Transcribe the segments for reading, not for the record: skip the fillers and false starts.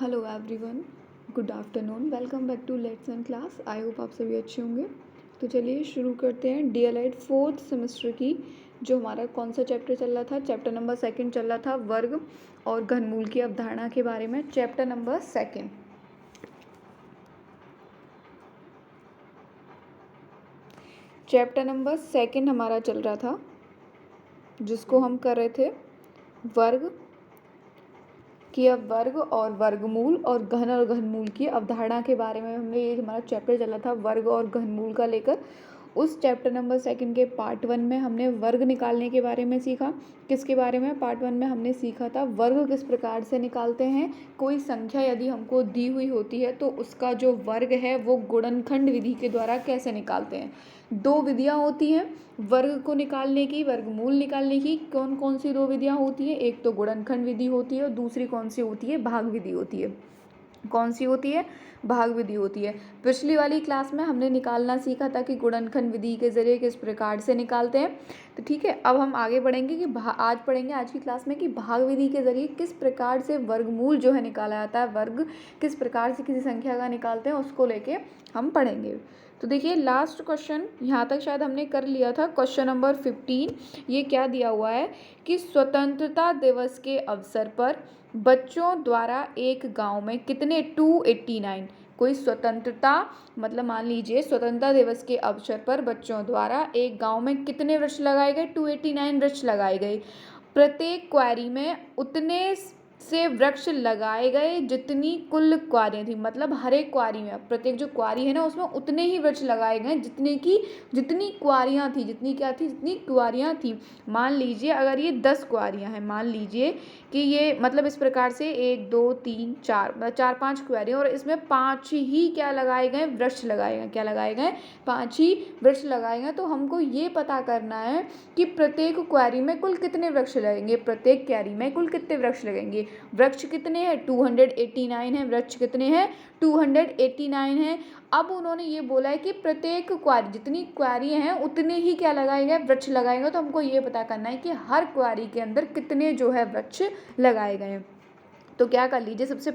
Hello everyone, good afternoon. Welcome back to lesson class. I hope आप सभी अच्छे होंगे। तो चलिए शुरू करते हैं डीएलएड फोर्थ सेमेस्टर की जो हमारा कौन सा चैप्टर चल रहा था। चैप्टर नंबर 2 चल रहा था, वर्ग और घनमूल की अवधारणा के बारे में। चैप्टर नंबर 2 हमारा चल रहा था, जिसको हम कर रहे थे वर्ग कि अब वर्ग और वर्गमूल और घन और घनमूल की अवधारणा के बारे में हमने, ये हमारा चैप्टर चला था वर्ग और घनमूल का लेकर। उस चैप्टर नंबर 2 के पार्ट 1 में हमने वर्ग निकालने के बारे में सीखा। किसके बारे में? पार्ट 1 में हमने सीखा था वर्ग किस प्रकार से निकालते हैं। कोई संख्या यदि हमको दी हुई होती है तो उसका जो वर्ग है वो गुणनखंड विधि के द्वारा कैसे निकालते हैं। दो विधियां होती हैं वर्ग को निकालने की, वर्गमूल निकालने की। कौन कौन सी दो विधियां होती हैं? एक तो गुणनखंड विधि होती है और दूसरी कौन सी होती है? भाग विधि होती है। कौन सी होती है? भाग विधि होती है। पिछली वाली क्लास में हमने निकालना सीखा था कि गुणनखंड विधि के जरिए किस प्रकार से निकालते हैं। तो ठीक है, अब हम आगे बढ़ेंगे कि आज पढ़ेंगे आज की क्लास में कि भाग विधि के जरिए किस प्रकार से वर्गमूल जो है निकाला जाता है, वर्ग किस प्रकार से किसी संख्या का निकालते हैं, उसको लेके हम पढ़ेंगे। तो देखिए लास्ट क्वेश्चन यहाँ तक शायद हमने कर लिया था। क्वेश्चन नंबर 15 ये क्या दिया हुआ है कि स्वतंत्रता दिवस के अवसर पर बच्चों द्वारा एक गांव में कितने 289 कोई स्वतंत्रता, मतलब मान लीजिए स्वतंत्रता दिवस के अवसर पर बच्चों द्वारा एक गांव में कितने वृक्ष लगाए गए? 289 वृक्ष लगाए गए। प्रत्येक क्वारी में उतने से वृक्ष लगाए गए जितनी कुल क्वारियाँ थी। मतलब हर एक क्वारी में, प्रत्येक जो क्वारी है ना उसमें उतने ही वृक्ष लगाए गए जितनी क्वारियाँ थी, जितनी क्या थी, जितनी क्वारियाँ थी। मान लीजिए अगर ये 10 क्वारियाँ हैं, मान लीजिए कि ये मतलब इस प्रकार से 1 2 3 4 मतलब 4-5 क्वारियाँ, और इसमें 5 ही क्या लगाए गए? वृक्ष लगाए गए। क्या लगाए गए? 5 ही वृक्ष लगाए गए। तो हमको ये पता करना है कि प्रत्येक क्वारी में कुल कितने वृक्ष लगेंगे, प्रत्येक क्वारी में कुल कितने वृक्ष लगेंगे। वृक्ष कितने हैं? 289 है। वृक्ष कितने हैं? 289 है। अब उन्होंने ये बोला है कि प्रत्येक क्वारी, जितनी क्वारी हैं उतने ही क्या लगाए गए? वृक्ष लगाए गए। तो हमको ये पता करना है कि हर क्वारी के अंदर कितने जो है वृक्ष लगाए गए हैं। तो क्या कर लीजिए, सबसे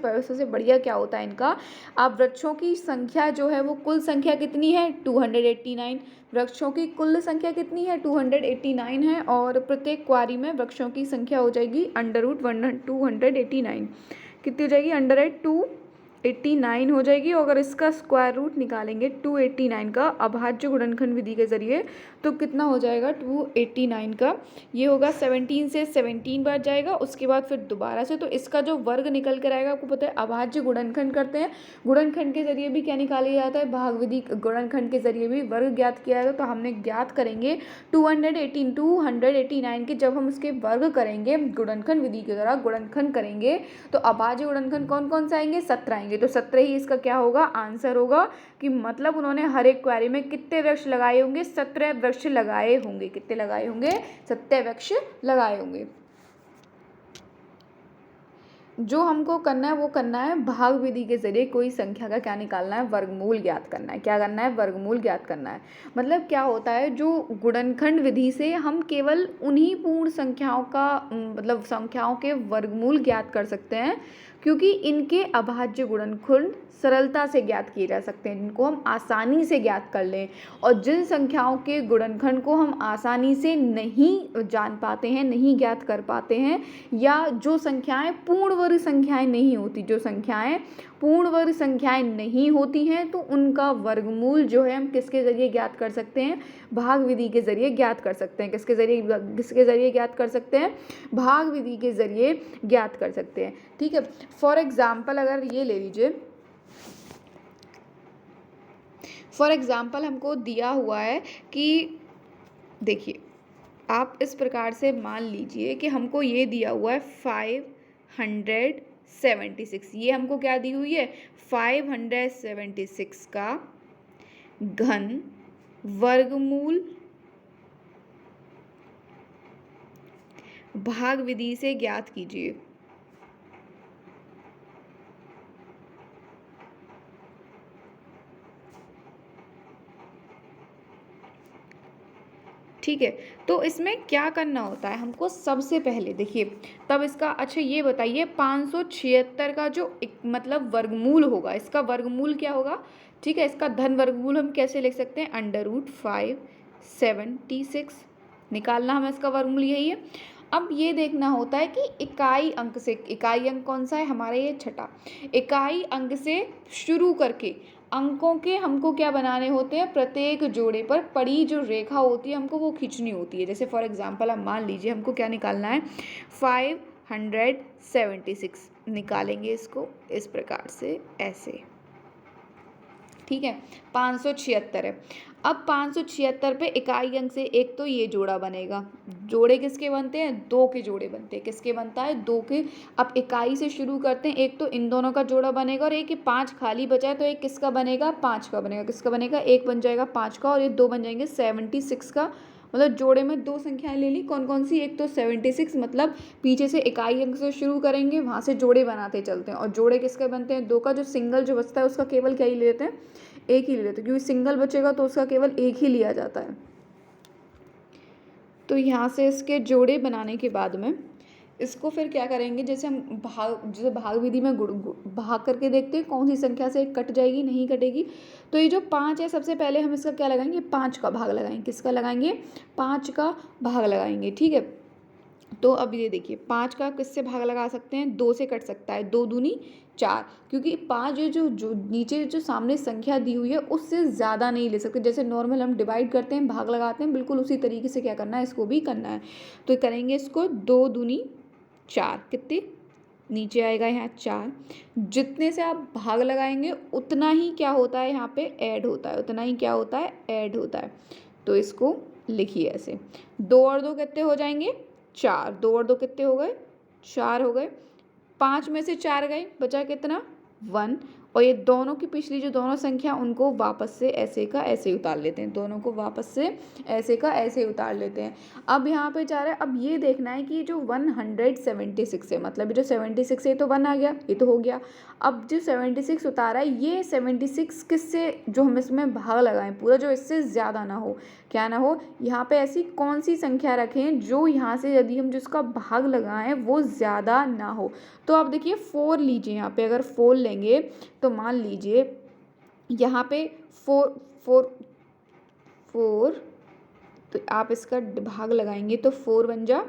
बढ़िया क्या होता है इनका, आप वृक्षों की संख्या जो है वो कुल संख्या कितनी है? 289। वृक्षों की कुल संख्या कितनी है? 289 है। और प्रत्येक क्वारी में वृक्षों की संख्या हो जाएगी √289। कितनी हो जाएगी? √289 हो जाएगी। और अगर इसका स्क्वायर रूट निकालेंगे 289 का अभाज्य गुणनखंड विधि के जरिए तो कितना हो जाएगा? 289 का ये होगा 17 से 17 बार जाएगा, उसके बाद फिर दोबारा से। तो इसका जो वर्ग निकल कर आएगा, आपको पता है अभाज्य गुणनखंड करते हैं, गुणनखंड के जरिए भी क्या निकाला जाता है? भाग विधि। गुणनखंड के जरिए भी वर्ग ज्ञात किया जाएगा। तो हमने ज्ञात करेंगे 289 के जब हम उसके वर्ग करेंगे गुणनखंड विधि के द्वारा गुणनखंड करेंगे तो अभाज्य गुणनखंड कौन कौन से आएंगे? 17 आएंगे। तो 17 ही इसका क्या होगा? आंसर होगा। कि मतलब उन्होंने हर एक क्वेरी में कितने वृक्ष लगाए होंगे? 17 वृक्ष लगाए होंगे। कितने लगाए होंगे? 17 वृक्ष लगाए होंगे। जो हमको करना है वो करना है भाग विधि के जरिए कोई संख्या का क्या निकालना है? वर्गमूल ज्ञात करना है। क्या करना है? वर्गमूल ज्ञात करना है। मतलब क्या होता है, जो गुणनखंड विधि से हम केवल उन्हीं पूर्ण संख्याओं का मतलब संख्याओं के वर्गमूल ज्ञात कर सकते हैं, क्योंकि इनके अभाज्य गुणनखंड सरलता से ज्ञात किए जा सकते हैं, इनको हम आसानी से ज्ञात कर लें। और जिन संख्याओं के गुणनखंड को हम आसानी से नहीं जान पाते हैं, नहीं ज्ञात कर पाते हैं, या जो संख्याएं पूर्ण वर्ग संख्याएं नहीं होती, जो संख्याएं पूर्ण वर्ग संख्याएं नहीं होती हैं, तो उनका वर्गमूल जो है हम किसके जरिए ज्ञात कर सकते हैं? भाग विधि के जरिए ज्ञात कर सकते हैं। किसके जरिए ज्ञात कर सकते हैं? भाग विधि के जरिए ज्ञात कर सकते हैं। ठीक है, फॉर एग्जाम्पल अगर ये ले लीजिए, फॉर एग्जाम्पल हमको दिया हुआ है कि देखिए आप इस प्रकार से मान लीजिए कि हमको ये दिया हुआ है 576। ये हमको क्या दी हुई है? 576 का घन वर्गमूल भाग विधि से ज्ञात कीजिए। ठीक है। तो इसमें क्या करना होता है हमको, सबसे पहले देखिए, तब इसका अच्छा ये बताइए 576 का जो मतलब वर्गमूल होगा, इसका वर्गमूल क्या होगा, ठीक है। इसका धन वर्गमूल हम कैसे लिख सकते हैं, √576 निकालना हमें इसका वर्गमूल, यही है। अब ये देखना होता है कि इकाई अंक से, इकाई अंक कौन सा है हमारे, ये छठा, इकाई अंक से शुरू करके अंकों के हमको क्या बनाने होते हैं, प्रत्येक जोड़े पर पड़ी जो रेखा होती है हमको वो खींचनी होती है। जैसे फॉर एग्जांपल अब मान लीजिए हमको क्या निकालना है, 576 निकालेंगे इसको इस प्रकार से, ऐसे, ठीक है। 576 है। अब 576 पे इकाई अंक से एक तो ये जोड़ा बनेगा, जोड़े किसके बनते हैं, दो के जोड़े बनते हैं, किसके बनता है, दो के। अब इकाई से शुरू करते हैं, एक तो इन दोनों का जोड़ा बनेगा और एक ये 5 खाली बचा है तो एक किसका बनेगा, 5 का बनेगा, किसका बनेगा, एक बन जाएगा 5 का और ये दो बन जाएंगे 76 का। मतलब जोड़े में दो संख्याएं ले ली, कौन कौन सी, एक तो 76, मतलब पीछे से इकाई अंक से शुरू करेंगे, वहाँ से जोड़े बनाते चलते हैं और जोड़े किसके बनते हैं, दो का। जो सिंगल जो बचता है उसका केवल क्या ही लेते हैं, एक ही ले लेते हैं, क्योंकि सिंगल बचेगा तो उसका केवल एक ही लिया जाता है। तो यहाँ से इसके जोड़े बनाने के बाद में इसको फिर क्या करेंगे, जैसे हम जैसे भाग विधि में भाग करके देखते हैं कौन सी संख्या से कट जाएगी, नहीं कटेगी। तो ये जो 5 है, सबसे पहले हम इसका क्या लगाएंगे, 5 का भाग लगाएंगे, किसका लगाएंगे, 5 का भाग लगाएंगे, ठीक है। तो अब ये देखिए 5 का किससे भाग लगा सकते हैं, 2 से कट सकता है, 2 दूनी 4, क्योंकि 5 जो नीचे जो सामने संख्या दी हुई है उससे ज़्यादा नहीं ले सकते। जैसे नॉर्मल हम डिवाइड करते हैं, भाग लगाते हैं, बिल्कुल उसी तरीके से क्या करना है, इसको भी करना है। तो करेंगे इसको, 2 दूनी 4, कितने, नीचे आएगा यहाँ 4। जितने से आप भाग लगाएंगे उतना ही क्या होता है, यहाँ पे ऐड होता है, उतना ही क्या होता है, ऐड होता है। तो इसको लिखिए ऐसे, 2 और 2 कितने हो जाएंगे, 4, 2 और 2 कितने हो गए, 4 हो गए। 5 में से 4 गए, बचा कितना, 1। और ये दोनों की पिछली जो दोनों संख्या उनको वापस से ऐसे का ऐसे उतार लेते हैं, दोनों को वापस से ऐसे का ऐसे उतार लेते हैं। अब यहाँ पे जा रहा है, अब ये देखना है कि जो 176 है, मतलब जो 76 है तो 1 आ गया, ये तो हो गया। अब जो 76 उतारा है, ये 76 किससे, जो हम इसमें भाग लगाएं पूरा, जो इससे ज़्यादा ना हो, क्या ना हो, यहाँ पे ऐसी कौन सी संख्या रखें जो यहाँ से यदि हम जिसका भाग लगाएं वो ज़्यादा ना हो। तो आप देखिए 4 लीजिए, यहाँ पे अगर 4 लेंगे तो मान लीजिए यहाँ पे 4 तो आप इसका भाग लगाएंगे तो 4 बन जा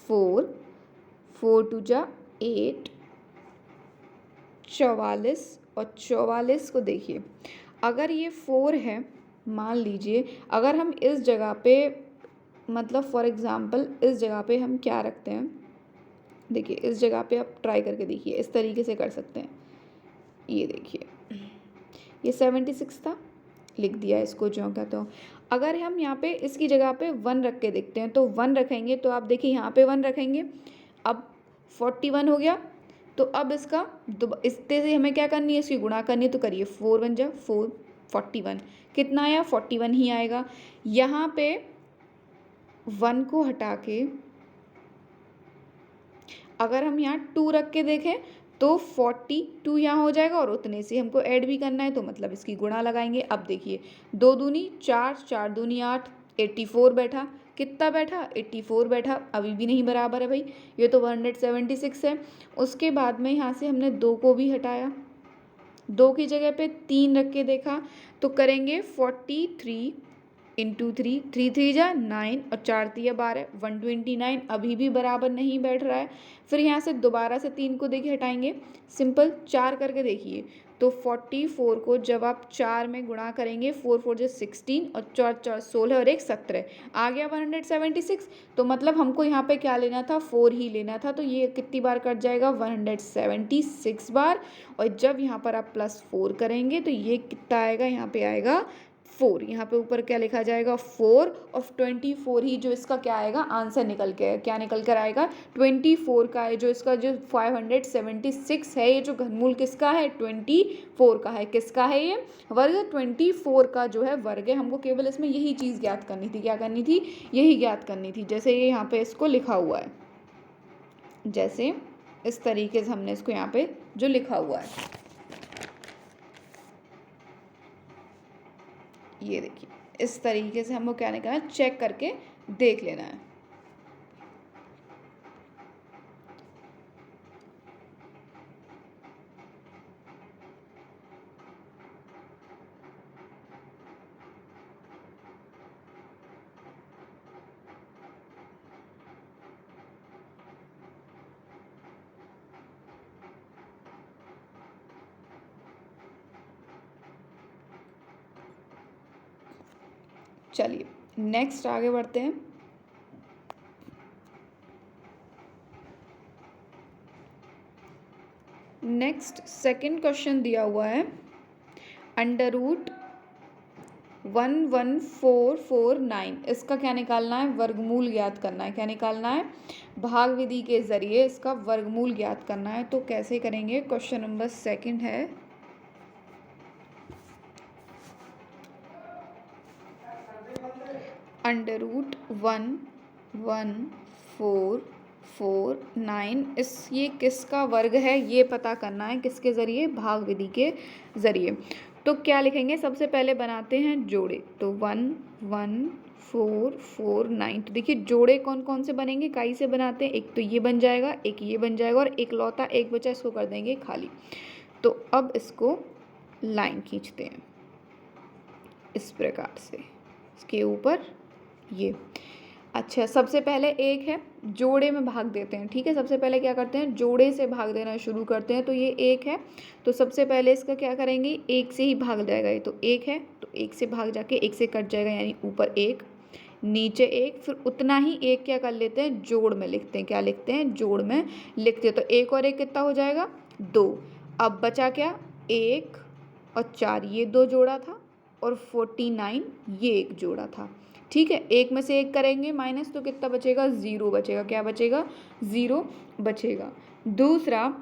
4, 4 2 जा 8, 44, और 44 को देखिए, अगर ये 4 है, मान लीजिए अगर हम इस जगह पे, मतलब फॉर एग्ज़ाम्पल इस जगह पे हम क्या रखते हैं, देखिए इस जगह पे आप ट्राई करके देखिए, इस तरीके से कर सकते हैं। ये देखिए ये 76 था, लिख दिया इसको जो कहते हो। अगर हम यहाँ पे इसकी जगह पे 1 रख के देखते हैं, तो 1 रखेंगे तो आप देखिए यहाँ पे 1 रखेंगे, अब 41 हो गया। तो अब इसका इससे से हमें क्या करनी है, इसकी गुणा करनी है, तो करिए 4 बन जा 4, 41 कितना आया, 41 ही आएगा। यहाँ पे 1 को हटा के अगर हम यहाँ 2 रख के देखें तो 42 यहाँ हो जाएगा, और उतने से हमको ऐड भी करना है तो मतलब इसकी गुणा लगाएंगे। अब देखिए 2 दूनी 4, 4 दूनी 8, 84 बैठा, कितना बैठा, 84 बैठा, अभी भी नहीं बराबर है भाई, ये तो 176 है। उसके बाद में यहाँ से हमने 2 को भी हटाया, 2 की जगह पे 3 रख के देखा, तो करेंगे 43 इंटू 3, 3 3 जा 9 और 4 3 12, 129, अभी भी बराबर नहीं बैठ रहा है। फिर यहाँ से दोबारा से 3 को देखिए हटाएंगे, सिंपल 4 करके देखिए, तो 44 को जब आप 4 में गुणा करेंगे, 4 4 जो 16 और 4 4 16 और 1 17, आ गया 176। तो मतलब हमको यहाँ पे क्या लेना था, 4 ही लेना था। तो ये कितनी बार कट जाएगा, 176 बार। और जब यहाँ पर आप +4 करेंगे तो ये कितना आएगा, यहाँ पे आएगा 4, यहाँ पे ऊपर क्या लिखा जाएगा 4 और 24 ही जो इसका क्या आएगा, आंसर निकल के क्या निकल कर आएगा, 24 का है। जो इसका जो 576 है, ये जो घनमूल किसका है, 24 का है। किसका है ये वर्ग, 24 का जो है वर्ग है। हमको केवल इसमें यही चीज़ ज्ञात करनी थी, क्या करनी थी, यही ज्ञात करनी थी। जैसे ये यहाँ पे इसको लिखा हुआ है, जैसे इस तरीके से हमने इसको यहाँ पे जो लिखा हुआ है, ये देखिए इस तरीके से हमको क्या निकालना है, चेक करके देख लेना है। चलिए नेक्स्ट आगे बढ़ते हैं। नेक्स्ट सेकंड क्वेश्चन दिया हुआ है √11449, इसका क्या निकालना है, वर्गमूल ज्ञात करना है। क्या निकालना है, भाग विधि के ज़रिए इसका वर्गमूल ज्ञात करना है। तो कैसे करेंगे, क्वेश्चन नंबर सेकंड है √11449, ये किसका वर्ग है ये पता करना है। किसके ज़रिए, भाग विधि के ज़रिए। तो क्या लिखेंगे, सबसे पहले बनाते हैं जोड़े। तो 11449, तो देखिए जोड़े कौन कौन से बनेंगे, काई से बनाते हैं। एक तो ये बन जाएगा, एक ये बन जाएगा, और एक लौता एक बचा, इसको कर देंगे खाली। तो अब इसको लाइन खींचते हैं इस प्रकार से, इसके ऊपर ये। अच्छा, सबसे पहले एक है, जोड़े में भाग देते हैं। ठीक है, सबसे पहले क्या करते हैं, जोड़े से भाग देना शुरू करते हैं। तो ये एक है, तो सबसे पहले इसका क्या करेंगे, एक से ही भाग जाएगा। ये तो एक है, तो एक से भाग जाके एक से कट जाएगा, यानी ऊपर एक नीचे एक, फिर उतना ही एक क्या कर लेते हैं, जोड़ में लिखते हैं। क्या लिखते हैं, जोड़ में लिखते हैं। तो एक और एक कितना हो जाएगा, 2। अब बचा क्या, 1 और 4, ये 2 जोड़ा था, और 49 ये एक जोड़ा था। ठीक है, एक में से एक करेंगे माइनस, तो कितना बचेगा, 0 बचेगा। क्या बचेगा, 0 बचेगा। दूसरा,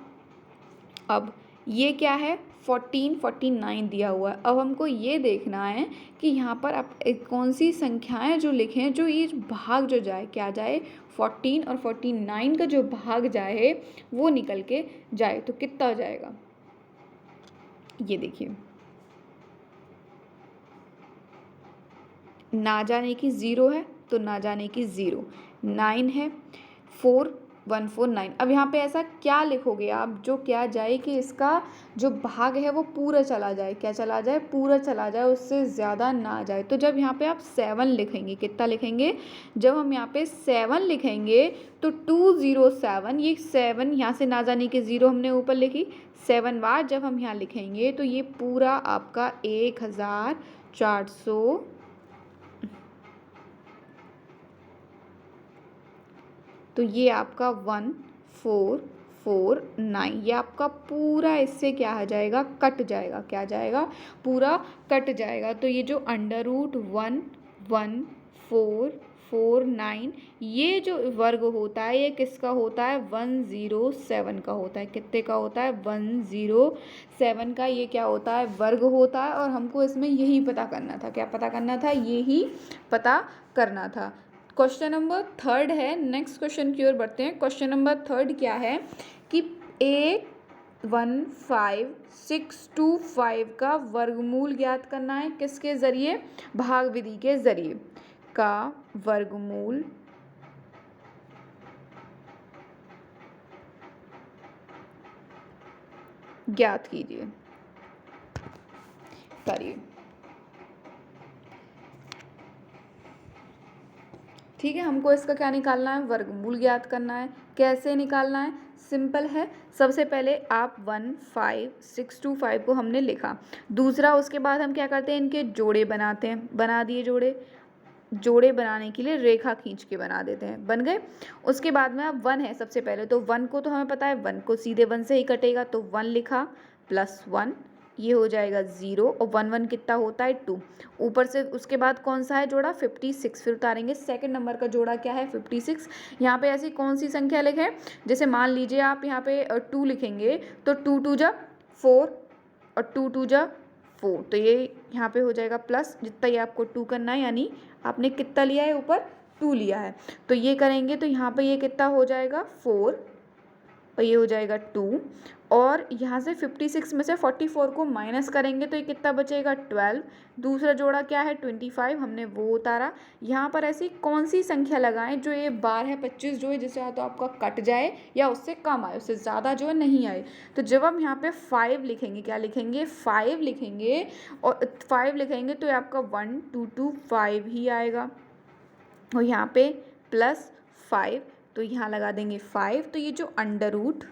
अब ये क्या है, 49 दिया हुआ है। अब हमको ये देखना है कि यहाँ पर आप कौन सी संख्याएं जो लिखें, जो ये भाग जो जाए, क्या जाए, 14 और 49 का जो भाग जाए वो निकल के जाए। तो कितना हो जाएगा, ये देखिए, ना जाने की 0 है, तो ना जाने की 0, 9 है, 4149। अब यहाँ पे ऐसा क्या लिखोगे आप, जो क्या जाए कि इसका जो भाग है वो पूरा चला जाए। क्या चला जाए, पूरा चला जाए, उससे ज़्यादा ना जाए। तो जब यहाँ पे आप 7 लिखेंगे, कितना लिखेंगे, जब हम यहाँ पे 7 लिखेंगे तो 207, ये 7 यहाँ से ना जाने की 0 हमने ऊपर लिखी, 7 बार जब हम यहाँ लिखेंगे तो ये पूरा आपका 1400, तो ये आपका 1449, ये आपका पूरा इससे क्या आ जाएगा, कट जाएगा। क्या जाएगा, पूरा कट जाएगा। तो ये जो √11449, ये जो वर्ग होता है ये किसका होता है, 107 का होता है। कितने का होता है, 107 का ये क्या होता है, वर्ग होता है। और हमको इसमें यही पता करना था। क्या पता करना था, यही पता करना था। क्वेश्चन नंबर थर्ड है, नेक्स्ट क्वेश्चन की ओर बढ़ते हैं। क्वेश्चन नंबर थर्ड क्या है कि 115,625 का वर्गमूल ज्ञात करना है। किसके ज़रिए, भाग विधि के ज़रिए का वर्गमूल ज्ञात कीजिए, करिए। ठीक है, हमको इसका क्या निकालना है, वर्गमूल ज्ञात करना है। कैसे निकालना है, सिंपल है। सबसे पहले आप 15625 को हमने लिखा। दूसरा, उसके बाद हम क्या करते हैं, इनके जोड़े बनाते हैं। बना दिए जोड़े, जोड़े बनाने के लिए रेखा खींच के बना देते हैं, बन गए। उसके बाद में अब 1 है सबसे पहले, तो 1 को तो हमें पता है, 1 को सीधे 1 से ही कटेगा, तो 1 लिखा, +1, ये हो जाएगा 0, और 1 1 कितना होता है, 2। ऊपर से उसके बाद कौन सा है जोड़ा, 56, फिर उतारेंगे। सेकंड नंबर का जोड़ा क्या है, 56। यहाँ पे ऐसी कौन सी संख्या लिखें, जैसे मान लीजिए आप यहाँ पे 2 लिखेंगे, तो 2 2 जा 4, और 2 2 जा 4, तो ये यहाँ पे हो जाएगा प्लस, जितना ये आपको 2 करना है, यानी आपने कितना लिया है, ऊपर 2 लिया है। तो ये करेंगे तो यहाँ पे ये कितना हो जाएगा, 4 और ये हो जाएगा 2, और यहाँ से 56 में से 44 को माइनस करेंगे तो ये कितना बचेगा 12। दूसरा जोड़ा क्या है 25, हमने वो उतारा। यहाँ पर ऐसी कौन सी संख्या लगाएं जो ये 12 25 जो है जिससे या तो आपका कट जाए या उससे कम आए, उससे ज़्यादा जो है नहीं आए। तो जब हम यहाँ पे 5 लिखेंगे, क्या लिखेंगे 5 लिखेंगे, और 5 लिखेंगे तो ये आपका 1 2 2 5 ही आएगा, और यहाँ पे +5, तो यहाँ लगा देंगे 5। तो ये जो अंडर रूट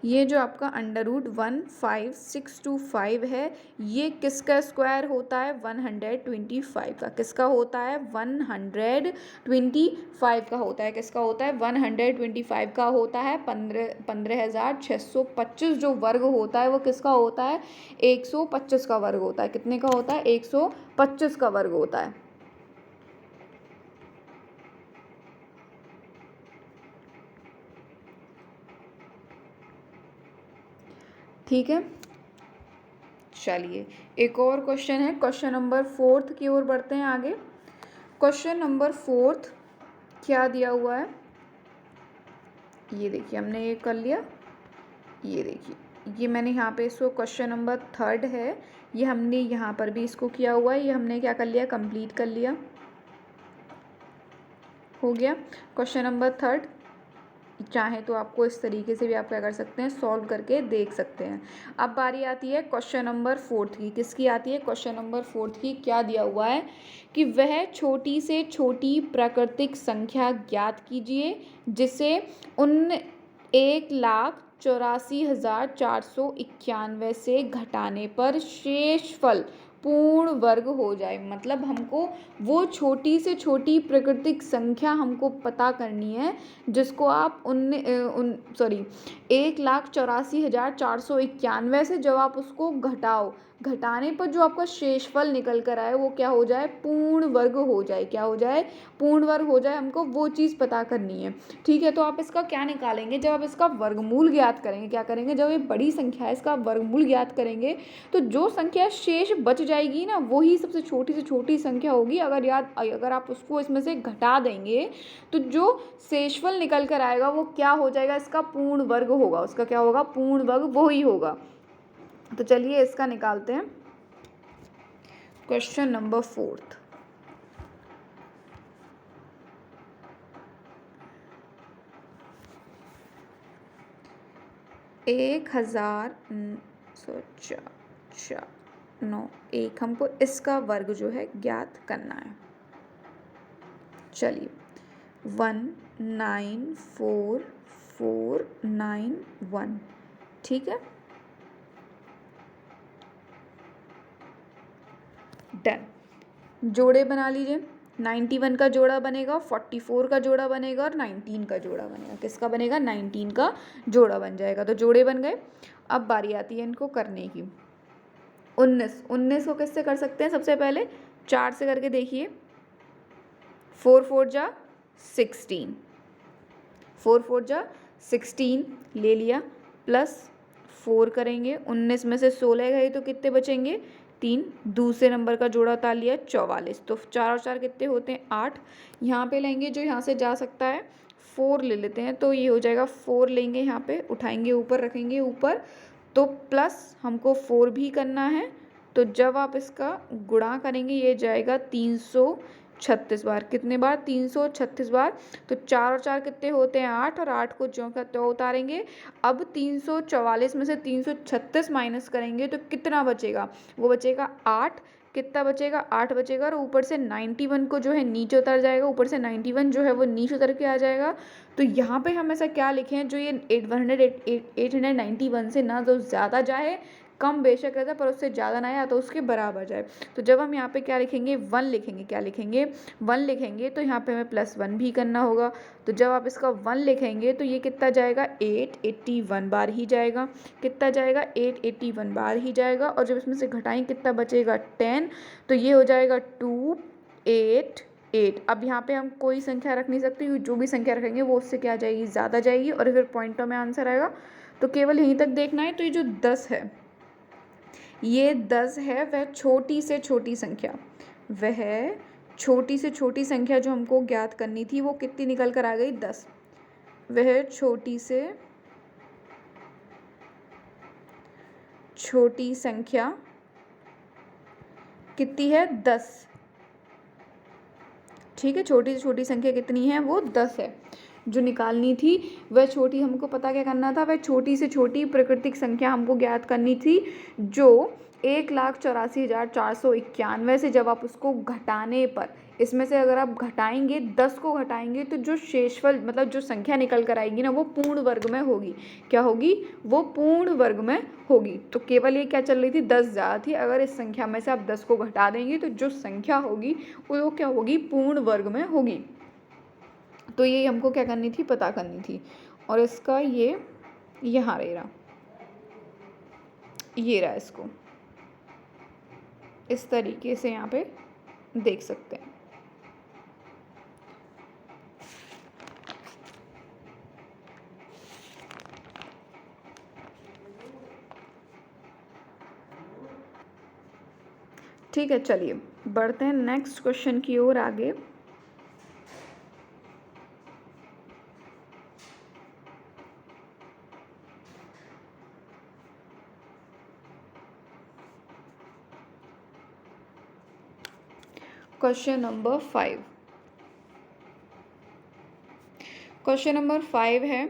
ये जो आपका अंडर रूट 15625 है, ये किसका स्क्वायर होता है 125 का। किसका होता है 125 का होता है। किसका होता है 125 का होता है। 15,625 जो वर्ग होता है वो किसका होता है 125 का वर्ग होता है। कितने का होता है 125 का वर्ग होता है। ठीक है, चलिए एक और क्वेश्चन है, क्वेश्चन नंबर 4 की ओर बढ़ते हैं आगे। क्वेश्चन नंबर 4 क्या दिया हुआ है, ये देखिए हमने ये कर लिया। ये देखिए ये मैंने यहाँ पे इसको क्वेश्चन नंबर 3 है, ये हमने यहाँ पर भी इसको किया हुआ है। ये हमने क्या कर लिया कंप्लीट कर लिया, हो गया क्वेश्चन नंबर 3। चाहे तो आपको इस तरीके से भी आप क्या कर सकते हैं सॉल्व करके देख सकते हैं। अब बारी आती है क्वेश्चन नंबर 4 की। किसकी आती है क्वेश्चन नंबर 4 की। क्या दिया हुआ है कि वह छोटी से छोटी प्राकृतिक संख्या ज्ञात कीजिए जिसे 1,84,491 से घटाने पर शेषफल पूर्ण वर्ग हो जाए। मतलब हमको वो छोटी से छोटी प्राकृतिक संख्या हमको पता करनी है जिसको आप 1,84,491 से जब आप उसको घटाने पर जो आपका शेषफल निकल कर आए वो क्या हो जाए पूर्ण वर्ग हो जाए। क्या हो जाए पूर्ण वर्ग हो जाए, हमको वो चीज़ पता करनी है। ठीक है, तो आप इसका क्या निकालेंगे जब आप इसका वर्गमूल ज्ञात करेंगे। क्या करेंगे जब ये बड़ी संख्या है इसका वर्गमूल ज्ञात करेंगे तो जो संख्या शेष बच जाएगी ना वही सबसे छोटी से छोटी संख्या होगी। अगर आप उसको इसमें से घटा देंगे तो जो शेषफल निकल कर आएगा वो क्या हो जाएगा इसका पूर्ण वर्ग होगा। उसका क्या होगा पूर्ण वर्ग वो ही होगा। तो चलिए इसका निकालते हैं क्वेश्चन नंबर 4। 1,491 हमको इसका वर्ग जो है ज्ञात करना है। चलिए 1,94,491 ठीक है, डन। जोड़े बना लीजिए। 91 का जोड़ा बनेगा, 44 का जोड़ा बनेगा और 19 का जोड़ा बनेगा। किसका बनेगा 19 का जोड़ा बन जाएगा। तो जोड़े बन गए। अब बारी आती है इनको करने की। 19 को किससे कर सकते हैं सबसे पहले 4 से करके देखिए। 4 4 जा 16, 4 4 जा 16 ले लिया, प्लस 4 करेंगे। 19 में से 16 गए तो कितने बचेंगे 3। दूसरे नंबर का जोड़ा उतार लिया 44। तो 4 और 4 कितने होते हैं 8। यहाँ पे लेंगे जो यहाँ से जा सकता है 4 ले लेते हैं, तो ये हो जाएगा 4 लेंगे, यहाँ पे उठाएंगे ऊपर रखेंगे ऊपर, तो प्लस हमको 4 भी करना है। तो जब आप इसका गुणा करेंगे ये जाएगा 336 बार। कितने बार 336 बार। तो 4 और 4 कितने होते हैं 8, और 8 को ज्यों का त्यों उतारेंगे। अब 344 में से 336 माइनस करेंगे तो कितना बचेगा, वो बचेगा 8। कितना बचेगा 8 बचेगा, और ऊपर से 91 को जो है नीचे उतर जाएगा। ऊपर से 91 जो है वो नीचे उतर के आ जाएगा। तो यहाँ पे हम ऐसा क्या लिखें जो ये 891 से ना तो ज़्यादा जाए, कम बेशक रहता है पर उससे ज़्यादा ना आए तो उसके बराबर जाए। तो जब हम यहाँ पे क्या लिखेंगे 1 लिखेंगे। क्या लिखेंगे 1 लिखेंगे, तो यहाँ पे हमें +1 भी करना होगा। तो जब आप इसका 1 लिखेंगे तो ये कितना जाएगा 881 बार ही जाएगा। कितना जाएगा 881 बार ही जाएगा। और जब इसमें से घटाएं कितना बचेगा 10, तो ये हो जाएगा 288। अब यहाँ पे हम कोई संख्या रख नहीं सकते, जो भी संख्या रखेंगे वो उससे क्या जाएगी ज़्यादा जाएगी, और फिर पॉइंटों में आंसर आएगा। तो केवल यहीं तक देखना है। तो ये जो 10 है, ये 10 है वह छोटी से छोटी संख्या, वह छोटी से छोटी संख्या जो हमको ज्ञात करनी थी वो कितनी निकल कर आ गई? 10। वह छोटी से छोटी संख्या कितनी है? 10। ठीक है, छोटी से छोटी संख्या कितनी है? वो 10 है। जो निकालनी थी वह छोटी, हमको पता क्या करना था? वह छोटी से छोटी प्राकृतिक संख्या हमको ज्ञात करनी थी जो 1,84,491 से जब आप उसको घटाने पर, इसमें से अगर आप घटाएंगे 10 को घटाएंगे तो जो शेषफल मतलब जो संख्या निकल कर आएगी ना वो पूर्ण वर्ग में होगी। क्या होगी? वो पूर्ण वर्ग में होगी। तो केवल ये क्या चल रही थी? 10 ज़्यादा थी। अगर इस संख्या में से आप 10 को घटा देंगे तो जो संख्या होगी वो क्या होगी? पूर्ण वर्ग में होगी। तो ये हमको क्या करनी थी? पता करनी थी। और इसका ये यहाँ रहा, ये रहा, इसको इस तरीके से यहाँ पे देख सकते हैं। ठीक है, चलिए बढ़ते हैं नेक्स्ट क्वेश्चन की ओर आगे। Question number 5। क्वेश्चन नंबर 5 है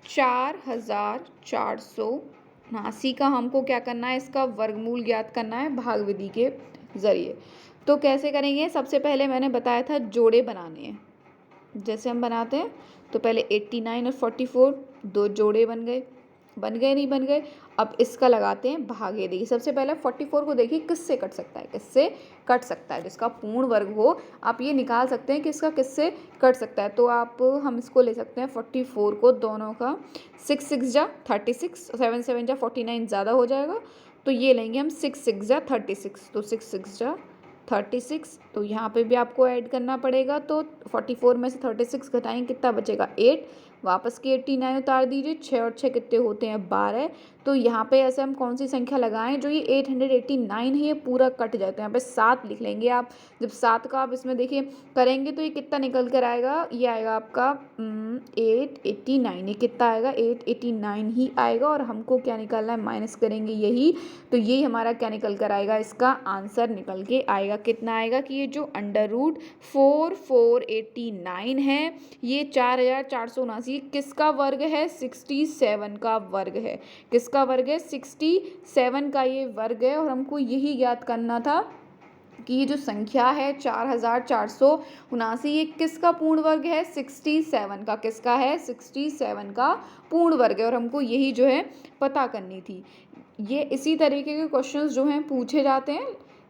4,479 का हमको क्या करना है? इसका वर्गमूल ज्ञात करना है भाग विधि के ज़रिए। तो कैसे करेंगे? सबसे पहले मैंने बताया था जोड़े बनाने हैं। जैसे हम बनाते हैं तो पहले 89 और 44 दो जोड़े बन गए, नहीं बन गए। अब इसका लगाते हैं भागे। देखिए सबसे पहले 44 को देखिए किससे कट सकता है? किससे कट सकता है? जिसका पूर्ण वर्ग हो आप ये निकाल सकते हैं कि इसका किससे कट सकता है। तो हम इसको ले सकते हैं 44 को, दोनों का 6 6 जा 36, 7 7 जा 49 ज़्यादा हो जाएगा। तो ये लेंगे हम 6 6 जा 36, तो 6 6 जा 36। तो यहाँ पे भी आपको ऐड करना पड़ेगा। तो 44 में से 36 घटाएंगे, कितना बचेगा? 8। वापस के 89 उतार दीजिए, 6 और 6 कितने होते हैं? 12। तो यहाँ पे ऐसे हम कौन सी संख्या लगाएं? जो ये 889 है ये पूरा कट जाए। तो यहाँ पे 7 लिख लेंगे आप। जब 7 का आप इसमें देखिए करेंगे तो ये कितना निकल कर आएगा? ये आएगा आपका 889। ये कितना आएगा? 889 ही आएगा। और हमको क्या निकालना है? माइनस करेंगे यही। तो यही हमारा क्या निकल कर आएगा? इसका आंसर निकल के आएगा। कितना आएगा? कि ये जो √4489 है ये 4,479 किसका वर्ग है? 67 का वर्ग है। किसका वर्ग है? 67 का ये वर्ग है। और हमको यही ज्ञात करना था कि ये जो संख्या है 4,479 ये किसका पूर्ण वर्ग है? 67 का। किसका है? 67 का पूर्ण वर्ग है। और हमको यही जो है पता करनी थी। ये इसी तरीके के क्वेश्चंस जो हैं पूछे जाते हैं।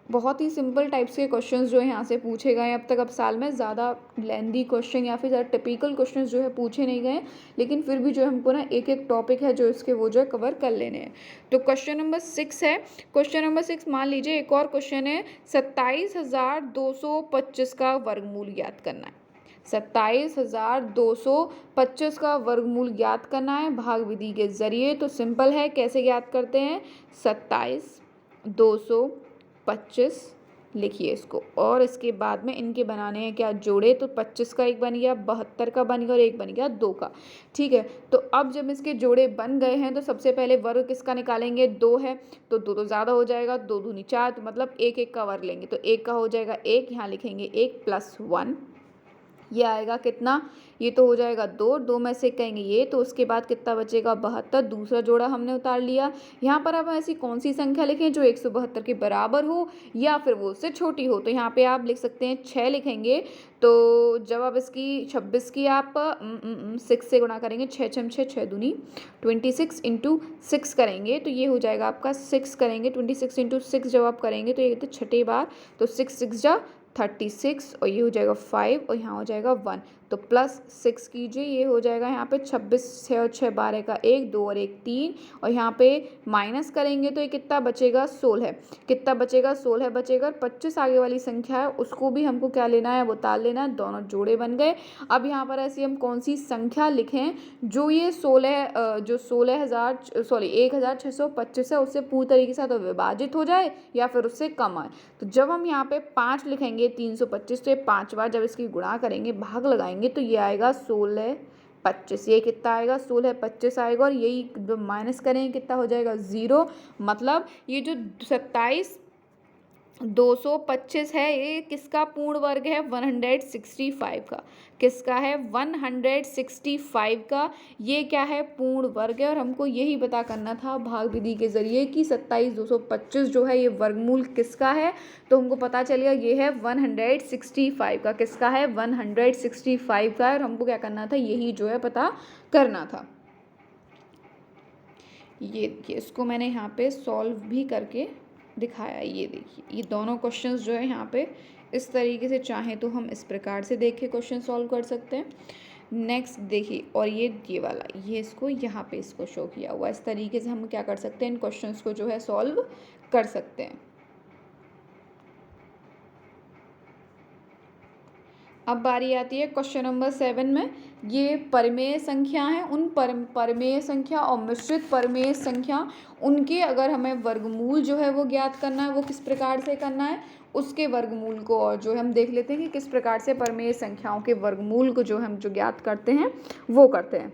बहुत ही सिंपल टाइप्स के क्वेश्चंस जो है यहाँ से पूछे गए अब तक। अब साल में ज़्यादा लेंदी क्वेश्चन या फिर ज़्यादा टिपिकल क्वेश्चंस जो है पूछे नहीं गए, लेकिन फिर भी जो है हमको ना एक एक टॉपिक है जो इसके वो जो है कवर कर लेने हैं। तो क्वेश्चन नंबर 6 है। क्वेश्चन नंबर 6 मान लीजिए एक और क्वेश्चन है 27,225 का वर्गमूल ज्ञात करना है। 27,225 का वर्गमूल ज्ञात करना है भाग विधि के जरिए। तो सिंपल है, कैसे ज्ञात करते हैं? 27,225 लिखिए इसको। और इसके बाद में इनके बनाने हैं क्या? जोड़े। तो 25 का एक बन गया, 72 का बन गया और एक बन गया 2 का। ठीक है, तो अब जब इसके जोड़े बन गए हैं तो सबसे पहले वर्ग किसका निकालेंगे? 2 है तो 2 तो ज़्यादा हो जाएगा, 2 दूनी 4, तो मतलब 1 1 का वर्ग लेंगे। तो 1 का हो जाएगा 1, यहाँ लिखेंगे 1 + 1। ये आएगा कितना? ये तो हो जाएगा 2, 2 में से कहेंगे ये, तो उसके बाद कितना बचेगा? 72। दूसरा जोड़ा हमने उतार लिया। यहाँ पर अब ऐसी कौन सी संख्या लिखें जो 172 के बराबर हो या फिर वो उससे छोटी हो? तो यहाँ पे आप लिख सकते हैं 6 लिखेंगे। तो जब आप इसकी 26 की आप 6 से गुणा करेंगे, 6 6 6 6 दूनी 26 × 6 करेंगे तो ये हो जाएगा आपका 6 करेंगे 26 × 6 जब आप करेंगे तो ये तो छठे बार, तो 6 6 जा 36 और ये हो जाएगा 5 और यहाँ हो जाएगा 1। तो +6 कीजिए, ये हो जाएगा यहाँ पे 26, 6 और 6 12 का 1, 2 और 1 3 और यहाँ पे माइनस करेंगे तो ये कितना बचेगा? 16। कितना बचेगा? 16 बचेगा। 25 आगे वाली संख्या है उसको भी हमको क्या लेना है? वो ताल लेना है। दोनों जोड़े बन गए। अब यहाँ पर ऐसी हम कौन सी संख्या लिखें जो ये 1,625 है उससे पूरी तरीके से तो विभाजित हो जाए या फिर उससे कम आए। तो जब हम यहाँ पे 5 लिखेंगे करेंगे 325, तो ये 5 बार जब इसकी गुणा करेंगे, भाग लगाएंगे, तो ये आएगा 16 25। ये कितना आएगा 16 25 आएगा, और यही जब माइनस करेंगे कितना हो जाएगा 0। मतलब ये जो 27 225 है, ये किसका पूर्ण वर्ग है 165 का। किसका है 165 का। ये क्या है पूर्ण वर्ग है, और हमको यही पता करना था भाग विधि के जरिए कि 27 225 जो है ये वर्गमूल किसका है। तो हमको पता चल गया ये है 165 का। किसका है 165 का, और हमको क्या करना था यही जो है पता करना था। ये देखिए, इसको मैंने यहाँ पे सॉल्व भी करके दिखाया। ये देखिए, ये दोनों क्वेश्चंस जो है यहाँ पे इस तरीके से चाहें तो हम इस प्रकार से देख के क्वेश्चन सॉल्व कर सकते हैं। नेक्स्ट देखिए, और ये वाला, ये इसको यहाँ पे इसको शो किया हुआ, इस तरीके से हम क्या कर सकते हैं इन क्वेश्चंस को जो है सॉल्व कर सकते हैं। अब बारी आती है क्वेश्चन नंबर 7 में। ये परिमेय संख्या है, उन परिमेय संख्या और मिश्रित परिमेय संख्या, उनके अगर हमें वर्गमूल जो है वो ज्ञात करना है, वो किस प्रकार से करना है, उसके वर्गमूल को और जो है हम देख लेते हैं कि किस प्रकार से परिमेय संख्याओं के वर्गमूल को जो हम जो ज्ञात करते हैं वो करते हैं।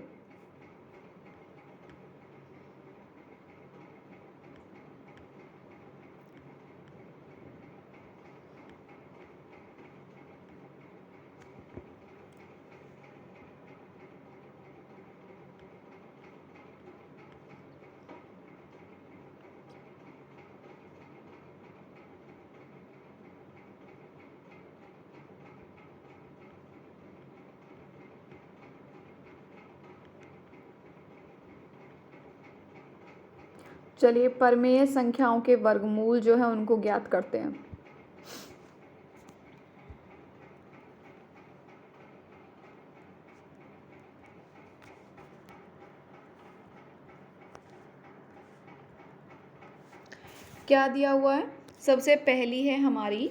चलिए, परिमेय संख्याओं के वर्गमूल जो है उनको ज्ञात करते हैं। क्या दिया हुआ है, सबसे पहली है हमारी